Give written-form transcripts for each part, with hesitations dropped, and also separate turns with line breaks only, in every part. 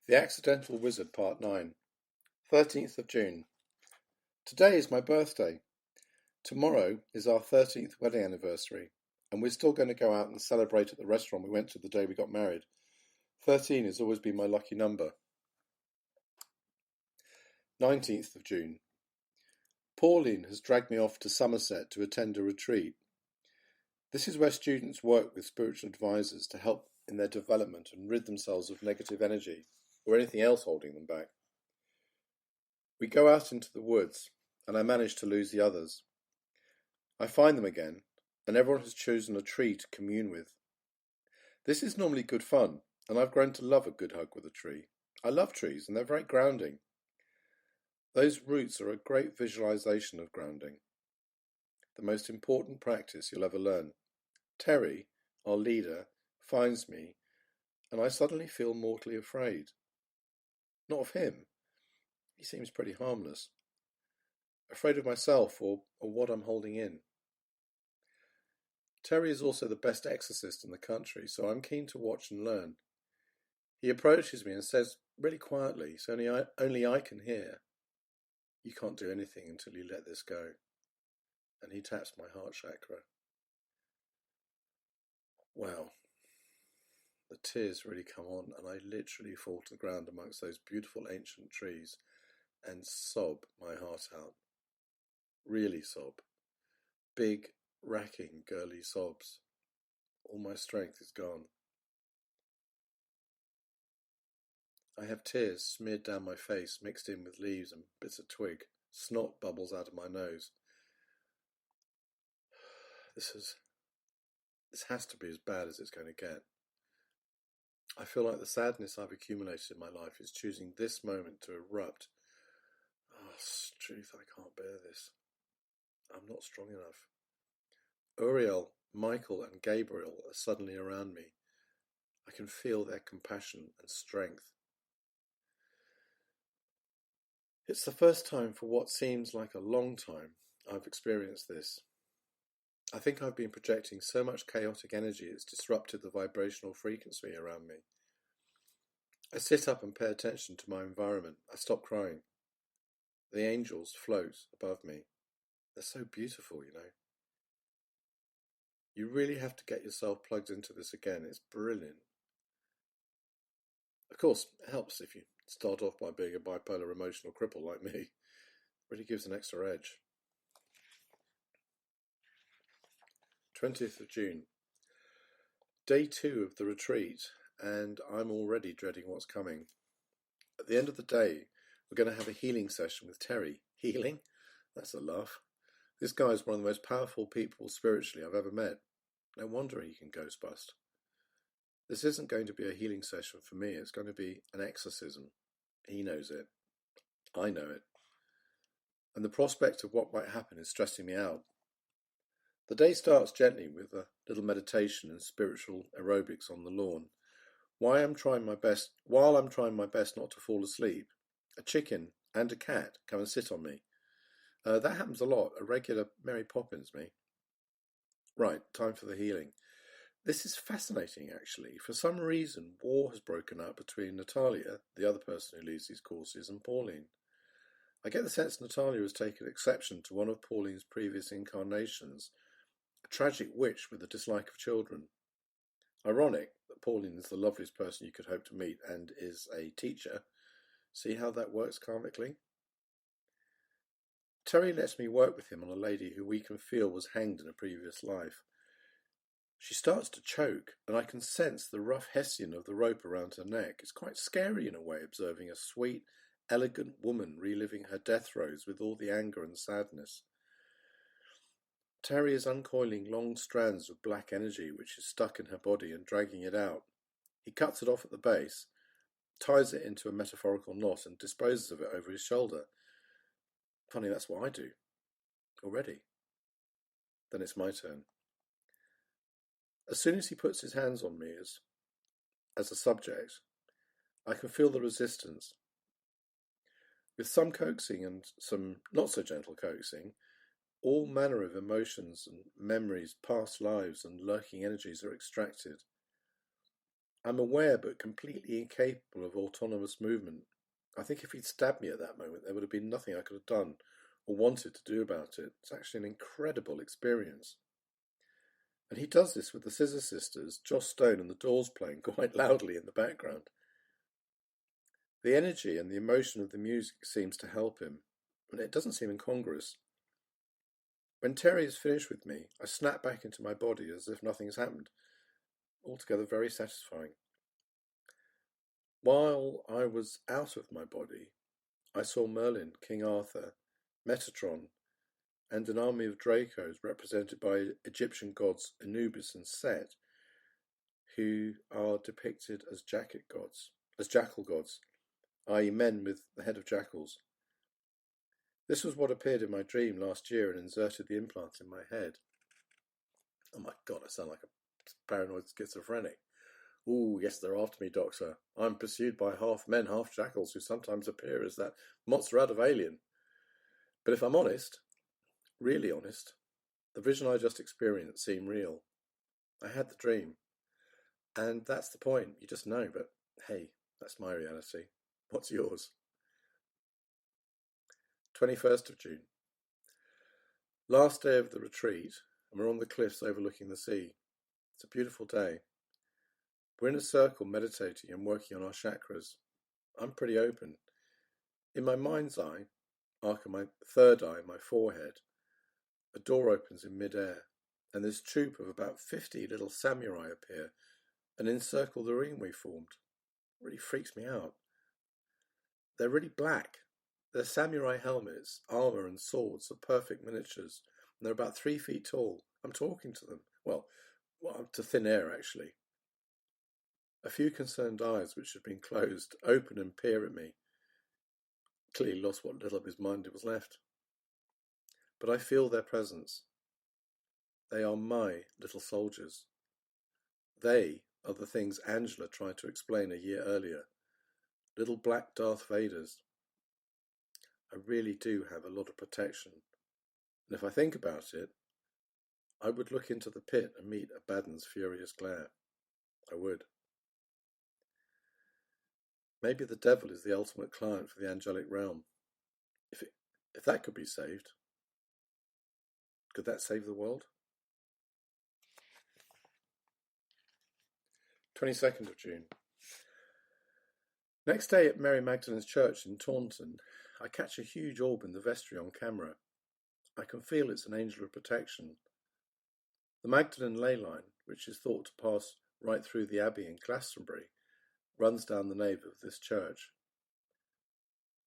The Accidental Wizard, Part 9, 13th of June. Today is my birthday. Tomorrow is our 13th wedding anniversary, and we're still going to go out and celebrate at the restaurant we went to the day we got married. 13 has always been my lucky number. 19th of June. Pauline has dragged me off to Somerset to attend a retreat. This is where students work with spiritual advisors to help in their development and rid themselves of negative energy or anything else holding them back. We go out into the woods, and I manage to lose the others. I find them again, and everyone has chosen a tree to commune with. This is normally good fun, and I've grown to love a good hug with a tree. I love trees, and they're very grounding. Those roots are a great visualization of grounding. The most important practice you'll ever learn. Terry, our leader, finds me, and I suddenly feel mortally afraid. Not of him. He seems pretty harmless. Afraid of myself or what I'm holding in. Terry is also the best exorcist in the country, so I'm keen to watch and learn. He approaches me and says, really quietly, so only I can hear, "You can't do anything until you let this go." And he taps my heart chakra. Wow. The tears really come on, and I literally fall to the ground amongst those beautiful ancient trees and sob my heart out. Really sob. Big, racking, girly sobs. All my strength is gone. I have tears smeared down my face, mixed in with leaves and bits of twig. Snot bubbles out of my nose. This has to be as bad as it's going to get. I feel like the sadness I've accumulated in my life is choosing this moment to erupt. Oh, truth, I can't bear this. I'm not strong enough. Uriel, Michael, and Gabriel are suddenly around me. I can feel their compassion and strength. It's the first time for what seems like a long time I've experienced this. I think I've been projecting so much chaotic energy it's disrupted the vibrational frequency around me. I sit up and pay attention to my environment. I stop crying. The angels float above me. They're so beautiful, you know. You really have to get yourself plugged into this again. It's brilliant. Of course, it helps if you start off by being a bipolar emotional cripple like me. It really gives an extra edge. 20th of June. Day 2 of the retreat, and I'm already dreading what's coming. At the end of the day, we're going to have a healing session with Terry. Healing? That's a laugh. This guy is one of the most powerful people spiritually I've ever met. No wonder he can ghostbust. This isn't going to be a healing session for me. It's going to be an exorcism. He knows it. I know it. And the prospect of what might happen is stressing me out. The day starts gently with a little meditation and spiritual aerobics on the lawn. While I'm trying my best not to fall asleep, a chicken and a cat come and sit on me. That happens a lot. A regular Mary Poppins, me. Right, time for the healing. This is fascinating, actually. For some reason, war has broken out between Natalia, the other person who leads these courses, and Pauline. I get the sense Natalia has taken exception to one of Pauline's previous incarnations, a tragic witch with a dislike of children. Ironic that Pauline is the loveliest person you could hope to meet and is a teacher. See how that works karmically? Terry lets me work with him on a lady who we can feel was hanged in a previous life. She starts to choke, and I can sense the rough hessian of the rope around her neck. It's quite scary in a way, observing a sweet, elegant woman reliving her death throes with all the anger and sadness. Terry is uncoiling long strands of black energy which is stuck in her body and dragging it out. He cuts it off at the base, ties it into a metaphorical knot and disposes of it over his shoulder. Funny, that's what I do. Already. Then it's my turn. As soon as he puts his hands on me as a subject, I can feel the resistance. With some coaxing and some not so gentle coaxing, all manner of emotions and memories, past lives and lurking energies are extracted. I'm aware but completely incapable of autonomous movement. I think if he'd stabbed me at that moment, there would have been nothing I could have done or wanted to do about it. It's actually an incredible experience. And he does this with the Scissor Sisters, Joss Stone and the Doors playing quite loudly in the background. The energy and the emotion of the music seems to help him, and it doesn't seem incongruous. When Terry is finished with me, I snap back into my body as if nothing has happened. Altogether very satisfying. While I was out of my body, I saw Merlin, King Arthur, Metatron, and an army of Dracos represented by Egyptian gods Anubis and Set, who are depicted as jackal gods, i.e. men with the head of jackals. This was what appeared in my dream last year and inserted the implant in my head. Oh my God, I sound like a paranoid schizophrenic. Ooh, yes, they're after me, Doctor. I'm pursued by half men, half jackals who sometimes appear as that monster out of Alien. But if I'm honest, really honest, the vision I just experienced seemed real. I had the dream. And that's the point. You just know, but hey, that's my reality. What's yours? 21st of June. Last day of the retreat, and we're on the cliffs overlooking the sea. It's a beautiful day. We're in a circle meditating and working on our chakras. I'm pretty open. In my mind's eye, arc of my third eye, my forehead, a door opens in mid-air, and this troop of about 50 little samurai appear and encircle the ring we formed. It really freaks me out. They're really black. Their samurai helmets, armour and swords are perfect miniatures, and they're about 3 feet tall. I'm talking to them. Well, to thin air, actually. A few concerned eyes, which had been closed, open and peer at me. Clearly lost what little of his mind was left. But I feel their presence. They are my little soldiers. They are the things Angela tried to explain a year earlier. Little black Darth Vaders. I really do have a lot of protection. And if I think about it, I would look into the pit and meet Abaddon's furious glare. I would. Maybe the devil is the ultimate client for the angelic realm. If that could be saved, could that save the world? 22nd of June. Next day at Mary Magdalene's Church in Taunton, I catch a huge orb in the vestry on camera. I can feel it's an angel of protection. The Magdalene ley line, which is thought to pass right through the abbey in Glastonbury, runs down the nave of this church.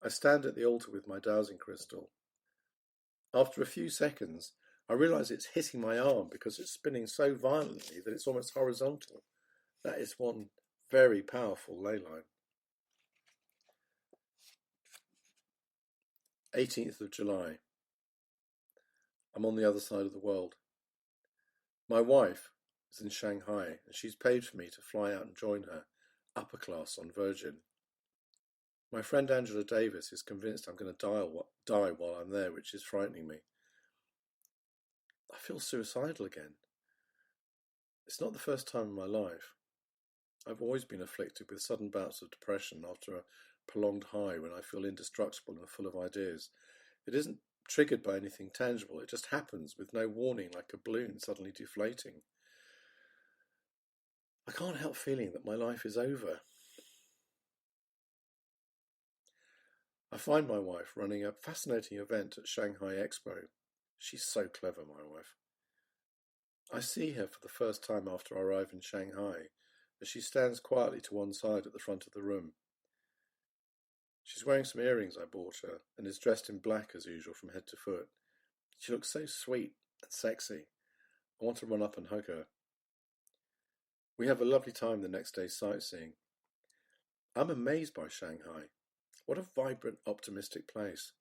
I stand at the altar with my dowsing crystal. After a few seconds, I realise it's hitting my arm because it's spinning so violently that it's almost horizontal. That is one very powerful ley line. 18th of July. I'm on the other side of the world. My wife is in Shanghai, and she's paid for me to fly out and join her, upper class on Virgin. My friend Angela Davis is convinced I'm going to die while I'm there, which is frightening me. I feel suicidal again. It's not the first time in my life. I've always been afflicted with sudden bouts of depression after a prolonged high when I feel indestructible and full of ideas. It isn't triggered by anything tangible. It just happens with no warning, like a balloon suddenly deflating. I can't help feeling that my life is over. I find my wife running a fascinating event at Shanghai Expo. She's so clever, my wife. I see her for the first time after I arrive in Shanghai, as she stands quietly to one side at the front of the room. She's wearing some earrings I bought her, and is dressed in black as usual from head to foot. She looks so sweet and sexy. I want to run up and hug her. We have a lovely time the next day sightseeing. I'm amazed by Shanghai. What a vibrant, optimistic place.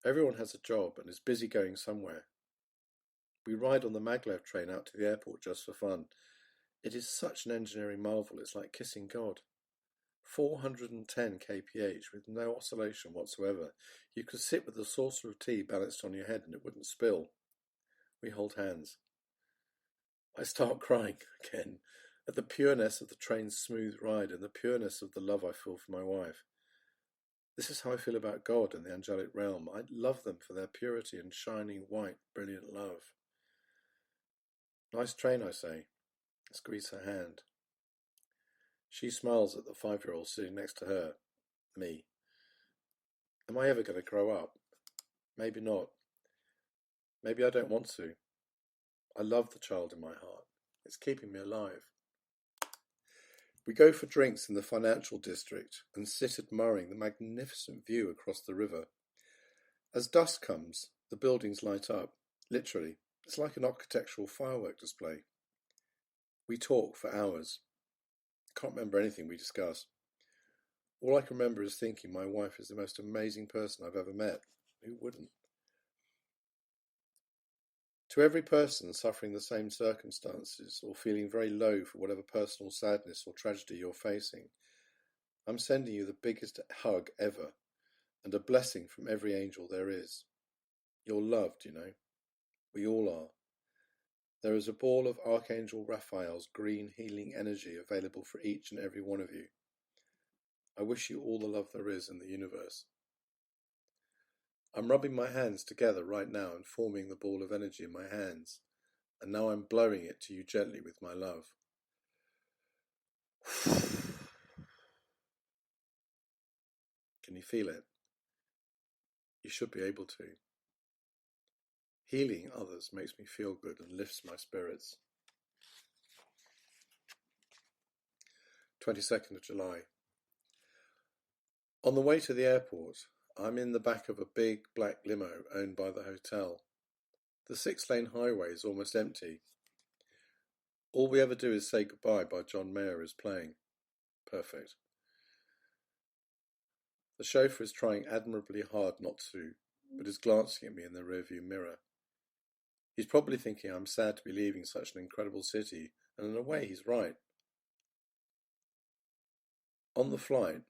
Everyone has a job and is busy going somewhere. We ride on the maglev train out to the airport just for fun. It is such an engineering marvel, it's like kissing God. 410 kph with no oscillation whatsoever. You could sit with a saucer of tea balanced on your head and it wouldn't spill. We hold hands. I start crying again. at the pureness of the train's smooth ride and the pureness of the love I feel for my wife. This is how I feel about God and the angelic realm. I love them for their purity and shining white, brilliant love. Nice train, I say. I squeeze her hand. She smiles at the 5-year-old sitting next to her, me. Am I ever going to grow up? Maybe not. Maybe I don't want to. I love the child in my heart. It's keeping me alive. We go for drinks in the financial district and sit admiring the magnificent view across the river. As dusk comes, the buildings light up. Literally, it's like an architectural firework display. We talk for hours. Can't remember anything we discuss. All I can remember is thinking my wife is the most amazing person I've ever met. Who wouldn't? To every person suffering the same circumstances or feeling very low for whatever personal sadness or tragedy you're facing, I'm sending you the biggest hug ever and a blessing from every angel there is. You're loved, you know. We all are. There is a ball of Archangel Raphael's green healing energy available for each and every one of you. I wish you all the love there is in the universe. I'm rubbing my hands together right now and forming the ball of energy in my hands, and now I'm blowing it to you gently with my love. Can you feel it? You should be able to. Healing others makes me feel good and lifts my spirits. 22nd of July. On the way to the airport, I'm in the back of a big black limo owned by the hotel. The 6-lane highway is almost empty. All We Ever Do Is Say Goodbye by John Mayer is playing. Perfect. The chauffeur is trying admirably hard not to, but is glancing at me in the rearview mirror. He's probably thinking I'm sad to be leaving such an incredible city, and in a way he's right. On the flight,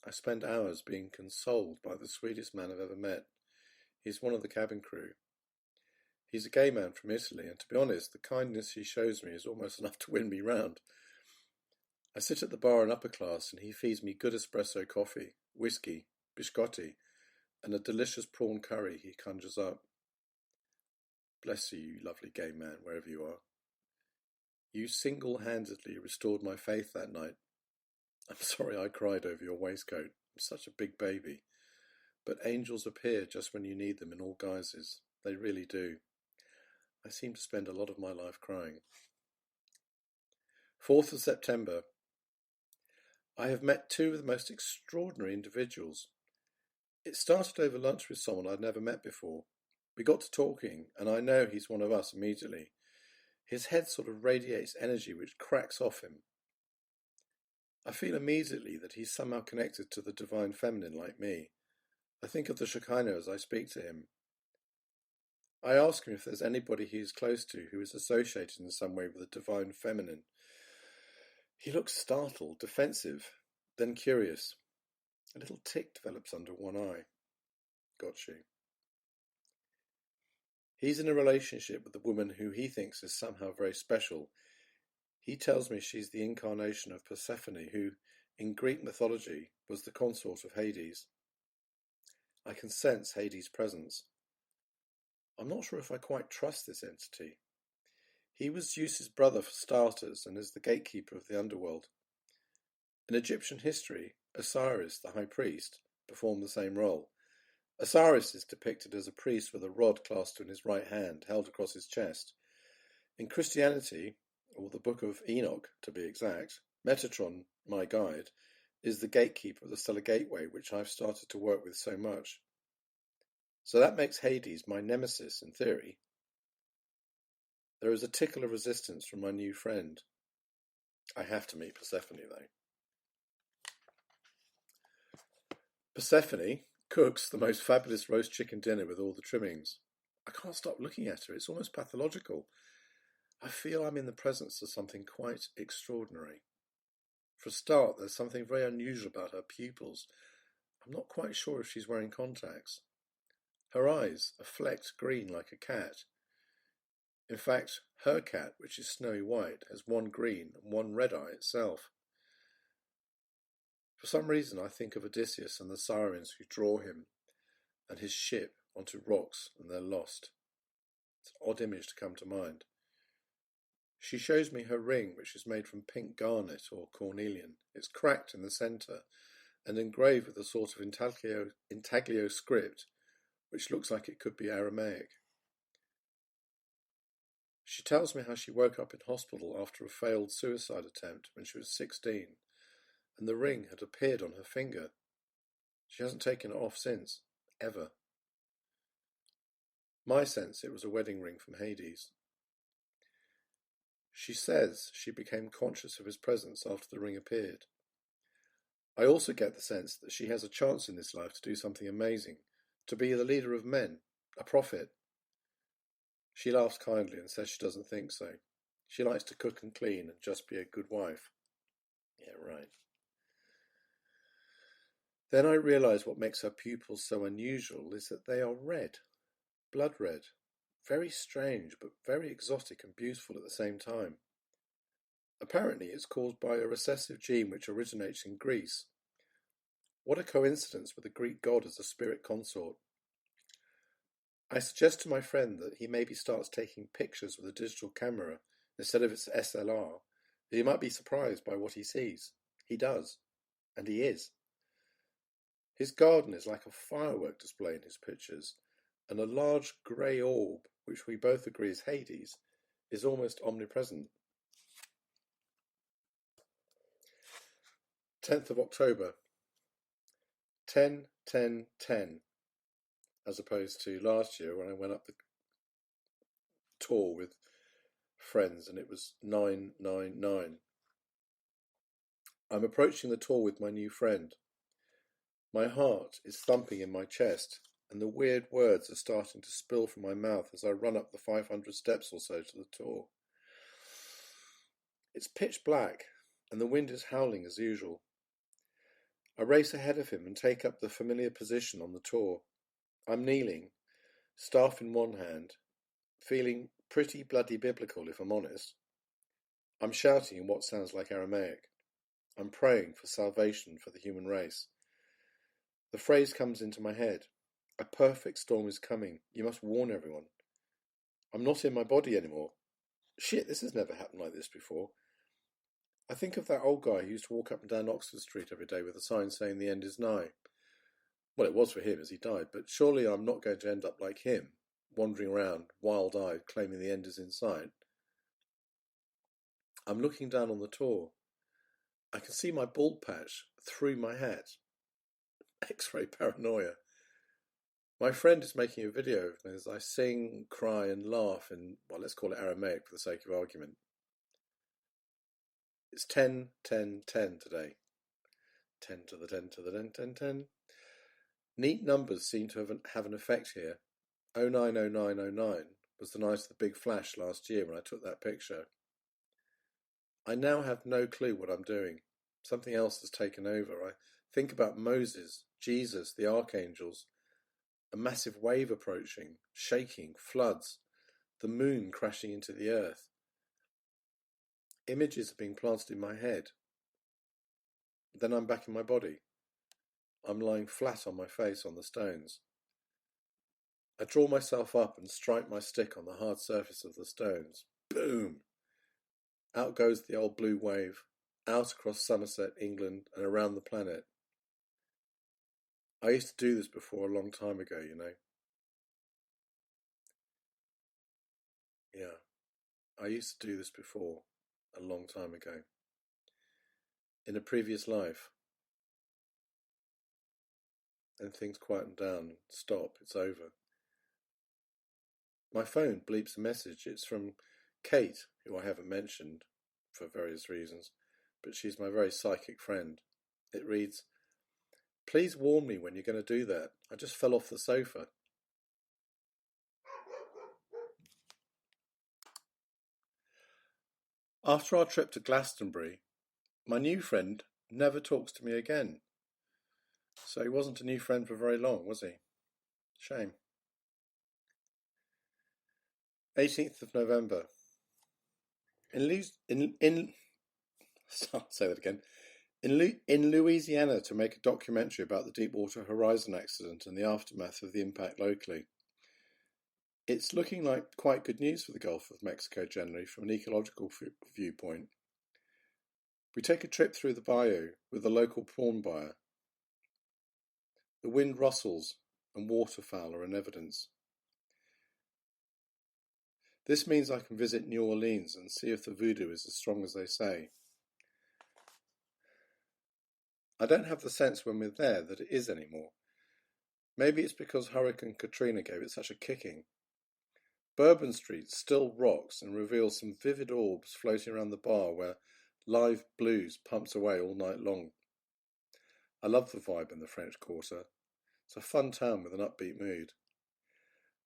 I spend hours being consoled by the sweetest man I've ever met. He's one of the cabin crew. He's a gay man from Italy, and to be honest, the kindness he shows me is almost enough to win me round. I sit at the bar in upper class, and he feeds me good espresso coffee, whiskey, biscotti, and a delicious prawn curry he conjures up. Bless you, you lovely gay man, wherever you are. You single-handedly restored my faith that night. I'm sorry I cried over your waistcoat. I'm such a big baby. But angels appear just when you need them in all guises. They really do. I seem to spend a lot of my life crying. 4th of September. I have met 2 of the most extraordinary individuals. It started over lunch with someone I'd never met before. We got to talking, and I know he's one of us immediately. His head sort of radiates energy which cracks off him. I feel immediately that he's somehow connected to the divine feminine like me. I think of the Shekinah as I speak to him. I ask him if there's anybody he is close to who is associated in some way with the divine feminine. He looks startled, defensive, then curious. A little tick develops under one eye. Got you. He's in a relationship with a woman who he thinks is somehow very special. He tells me she's the incarnation of Persephone, who, in Greek mythology, was the consort of Hades. I can sense Hades' presence. I'm not sure if I quite trust this entity. He was Zeus's brother for starters and is the gatekeeper of the underworld. In Egyptian history, Osiris, the high priest, performed the same role. Osiris is depicted as a priest with a rod clasped in his right hand, held across his chest. In Christianity, or the Book of Enoch to be exact, Metatron, my guide, is the gatekeeper of the Stellar Gateway, which I've started to work with so much. So that makes Hades my nemesis in theory. There is a tickle of resistance from my new friend. I have to meet Persephone, though. Persephone cooks the most fabulous roast chicken dinner with all the trimmings. I can't stop looking at her. It's almost pathological. I feel I'm in the presence of something quite extraordinary. For a start, there's something very unusual about her pupils. I'm not quite sure if she's wearing contacts. Her eyes are flecked green like a cat. In fact, her cat, which is snowy white, has one green and one red eye itself. For some reason, I think of Odysseus and the sirens who draw him and his ship onto rocks and they're lost. It's an odd image to come to mind. She shows me her ring, which is made from pink garnet or cornelian. It's cracked in the centre and engraved with a sort of intaglio script, which looks like it could be Aramaic. She tells me how she woke up in hospital after a failed suicide attempt when she was 16, and the ring had appeared on her finger. She hasn't taken it off since, ever. My sense it was a wedding ring from Hades. She says she became conscious of his presence after the ring appeared. I also get the sense that she has a chance in this life to do something amazing, to be the leader of men, a prophet. She laughs kindly and says she doesn't think so. She likes to cook and clean and just be a good wife. Yeah, right. Then I realise what makes her pupils so unusual is that they are red, blood red, very strange but very exotic and beautiful at the same time. Apparently it's caused by a recessive gene which originates in Greece. What a coincidence with the Greek god as a spirit consort. I suggest to my friend that he maybe starts taking pictures with a digital camera instead of its SLR, that he might be surprised by what he sees. He does, and he is. His garden is like a firework display in his pictures, and a large grey orb, which we both agree is Hades, is almost omnipresent. 10th of October, 10, 10, 10, as opposed to last year when I went up the tour with friends and it was 999. I'm approaching the tour with my new friend. My heart is thumping in my chest, and the weird words are starting to spill from my mouth as I run up the 500 steps or so to the tour. It's pitch black, and the wind is howling as usual. I race ahead of him and take up the familiar position on the tour. I'm kneeling, staff in one hand, feeling pretty bloody biblical if I'm honest. I'm shouting in what sounds like Aramaic. I'm praying for salvation for the human race. The phrase comes into my head. A perfect storm is coming. You must warn everyone. I'm not in my body anymore. Shit, this has never happened like this before. I think of that old guy who used to walk up and down Oxford Street every day with a sign saying the end is nigh. Well, it was for him as he died, but surely I'm not going to end up like him, wandering around, wild-eyed, claiming the end is in sight. I'm looking down on the tour. I can see my bald patch through my hat. X-ray paranoia. My friend is making a video of me as I sing, cry and laugh in, well, let's call it Aramaic for the sake of argument. It's 10, 10, 10 today. 10 to the 10 to the 10, 10, 10. Neat numbers seem to have an effect here. 090909 was the night of the big flash last year when I took that picture. I now have no clue what I'm doing. Something else has taken over. I think about Moses, Jesus, the archangels, a massive wave approaching, shaking, floods, the moon crashing into the earth. Images are being planted in my head. Then I'm back in my body. I'm lying flat on my face on the stones. I draw myself up and strike my stick on the hard surface of the stones. Boom! Out goes the old blue wave, out across Somerset, England, and around the planet. I used to do this before a long time ago, you know. Yeah, I used to do this before a long time ago. In a previous life. Then things quieten down and stop, it's over. My phone bleeps a message. It's from Kate, who I haven't mentioned for various reasons, but she's my very psychic friend. It reads, "Please warn me when you're going to do that. I just fell off the sofa." After our trip to Glastonbury, my new friend never talks to me again. So he wasn't a new friend for very long, was he? Shame. 18th of November. I'll say that again. In Louisiana, to make a documentary about the Deepwater Horizon accident and the aftermath of the impact locally. It's looking like quite good news for the Gulf of Mexico generally from an ecological viewpoint. We take a trip through the bayou with the local prawn buyer. The wind rustles and waterfowl are in evidence. This means I can visit New Orleans and see if the voodoo is as strong as they say. I don't have the sense when we're there that it is anymore. Maybe it's because Hurricane Katrina gave it such a kicking. Bourbon Street still rocks and reveals some vivid orbs floating around the bar where live blues pumps away all night long. I love the vibe in the French Quarter. It's a fun town with an upbeat mood.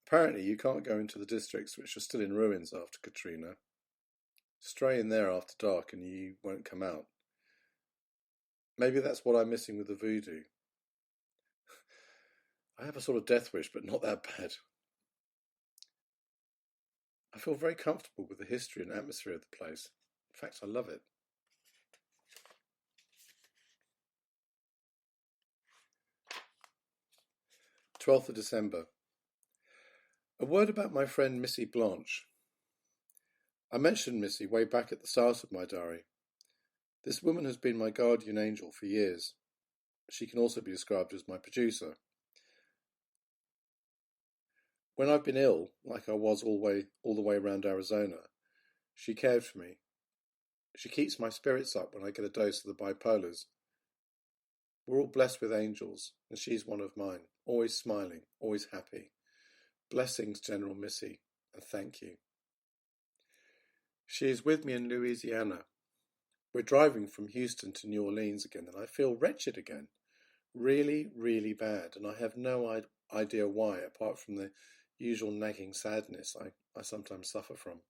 Apparently you can't go into the districts which are still in ruins after Katrina. Stray in there after dark and you won't come out. Maybe that's what I'm missing with the voodoo. I have a sort of death wish, but not that bad. I feel very comfortable with the history and atmosphere of the place. In fact, I love it. "12th of December. A word about my friend Missy Blanche. I mentioned Missy way back at the start of my diary. This woman has been my guardian angel for years. She can also be described as my producer. When I've been ill, like I was all the way around Arizona, she cared for me. She keeps my spirits up when I get a dose of the bipolars. We're all blessed with angels, and she's one of mine, always smiling, always happy. Blessings, General Missy, and thank you. She is with me in Louisiana. We're driving from Houston to New Orleans again, and I feel wretched again. Really, really bad, and I have no idea why, apart from the usual nagging sadness I sometimes suffer from.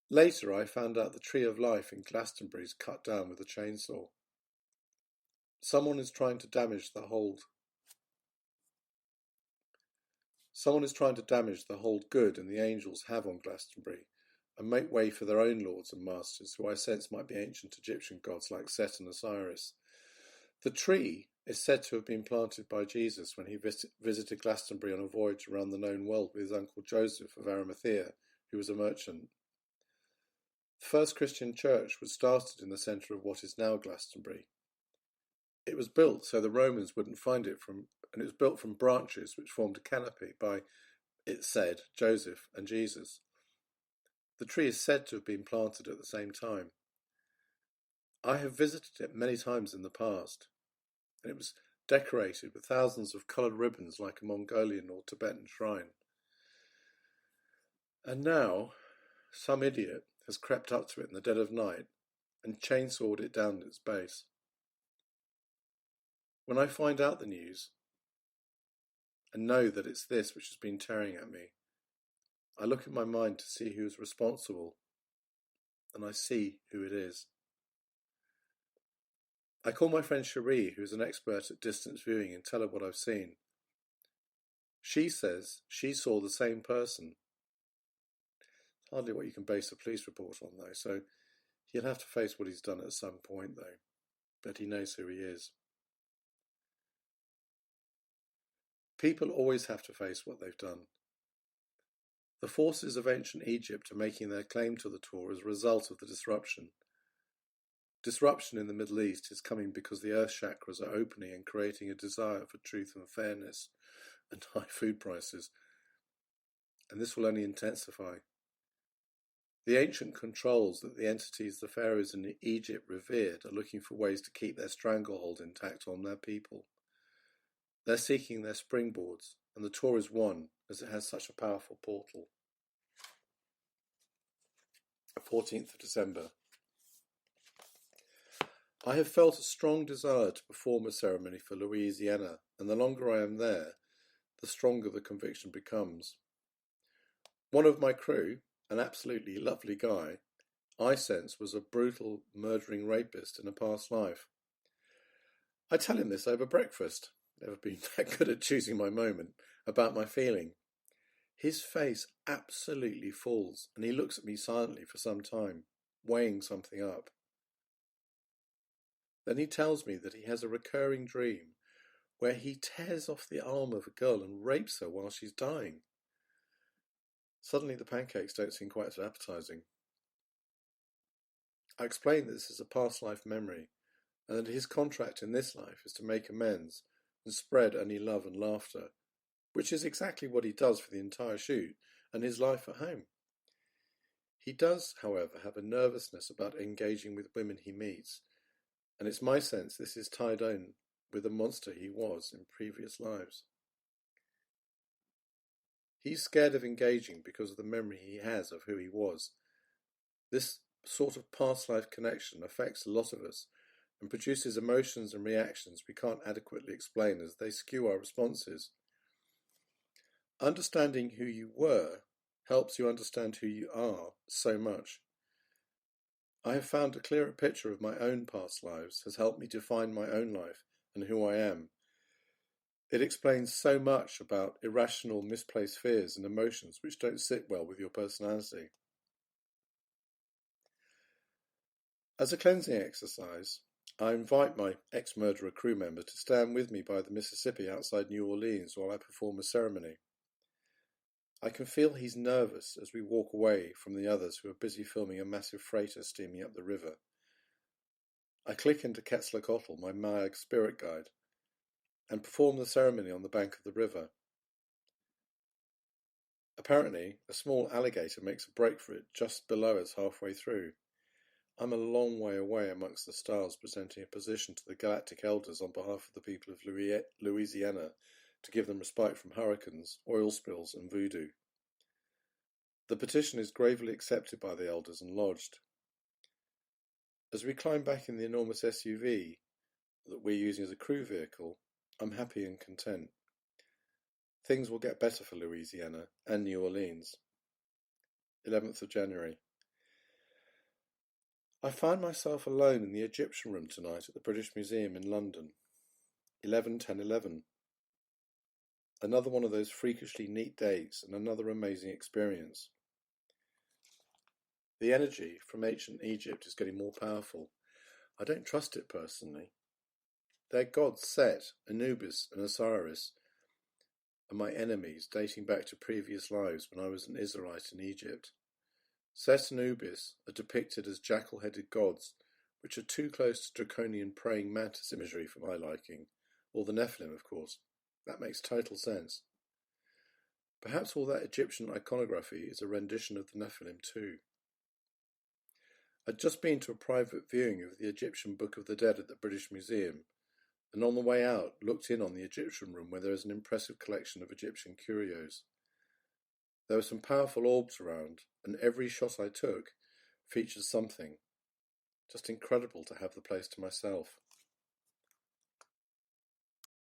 Later, I found out the tree of life in Glastonbury is cut down with a chainsaw. Someone is trying to damage the hold good and the angels have on Glastonbury, and make way for their own lords and masters, who I sense might be ancient Egyptian gods like Set and Osiris. The tree is said to have been planted by Jesus when he visited Glastonbury on a voyage around the known world with his uncle Joseph of Arimathea, who was a merchant. The first Christian church was started in the centre of what is now Glastonbury. It was built so the Romans wouldn't find it and it was built from branches which formed a canopy by, it said, Joseph and Jesus. The tree is said to have been planted at the same time. I have visited it many times in the past, and it was decorated with thousands of coloured ribbons like a Mongolian or Tibetan shrine. And now, some idiot has crept up to it in the dead of night and chainsawed it down at its base. When I find out the news, and know that it's this which has been tearing at me, I look in my mind to see who is responsible, and I see who it is. I call my friend Cherie, who is an expert at distance viewing, and tell her what I've seen. She says she saw the same person. Hardly what you can base a police report on, though, so he'll have to face what he's done at some point, though. But he knows who he is. People always have to face what they've done. The forces of ancient Egypt are making their claim to the tour as a result of the disruption. Disruption in the Middle East is coming because the earth chakras are opening and creating a desire for truth and fairness and high food prices, and this will only intensify. The ancient controls that the entities the pharaohs in Egypt revered are looking for ways to keep their stranglehold intact on their people. They're seeking their springboards, and the tour is one, as it has such a powerful portal. 14th of December. I have felt a strong desire to perform a ceremony for Louisiana, and the longer I am there, the stronger the conviction becomes. One of my crew, an absolutely lovely guy, I sense was a brutal, murdering rapist in a past life. I tell him this over breakfast. Never been that good at choosing my moment, about my feeling. His face absolutely falls, and he looks at me silently for some time, weighing something up. Then he tells me that he has a recurring dream where he tears off the arm of a girl and rapes her while she's dying. Suddenly the pancakes don't seem quite so appetizing. I explain that this is a past life memory, and that his contract in this life is to make amends and spread only love and laughter, which is exactly what he does for the entire shoot and his life at home. He does, however, have a nervousness about engaging with women he meets, and it's my sense this is tied in with the monster he was in previous lives. He's scared of engaging because of the memory he has of who he was. This sort of past life connection affects a lot of us and produces emotions and reactions we can't adequately explain as they skew our responses. Understanding who you were helps you understand who you are so much. I have found a clearer picture of my own past lives has helped me define my own life and who I am. It explains so much about irrational, misplaced fears and emotions which don't sit well with your personality. As a cleansing exercise, I invite my ex-murderer crew member to stand with me by the Mississippi outside New Orleans while I perform a ceremony. I can feel he's nervous as we walk away from the others who are busy filming a massive freighter steaming up the river. I click into Quetzalcoatl, my Maya spirit guide, and perform the ceremony on the bank of the river. Apparently, a small alligator makes a break for it just below us halfway through. I'm a long way away amongst the stars presenting a position to the galactic elders on behalf of the people of Louisiana to give them respite from hurricanes, oil spills, and voodoo. The petition is gravely accepted by the elders and lodged. As we climb back in the enormous SUV that we're using as a crew vehicle, I'm happy and content. Things will get better for Louisiana and New Orleans. 11th of January. I find myself alone in the Egyptian room tonight at the British Museum in London. 11:10:11. Another one of those freakishly neat dates and another amazing experience. The energy from ancient Egypt is getting more powerful. I don't trust it personally. Their gods Set, Anubis, and Osiris are my enemies dating back to previous lives when I was an Israelite in Egypt. Set and Anubis are depicted as jackal-headed gods, which are too close to draconian praying mantis imagery for my liking, or the Nephilim, of course. That makes total sense. Perhaps all that Egyptian iconography is a rendition of the Nephilim too. I'd just been to a private viewing of the Egyptian Book of the Dead at the British Museum, and on the way out looked in on the Egyptian room where there is an impressive collection of Egyptian curios. There were some powerful orbs around, and every shot I took featured something. Just incredible to have the place to myself.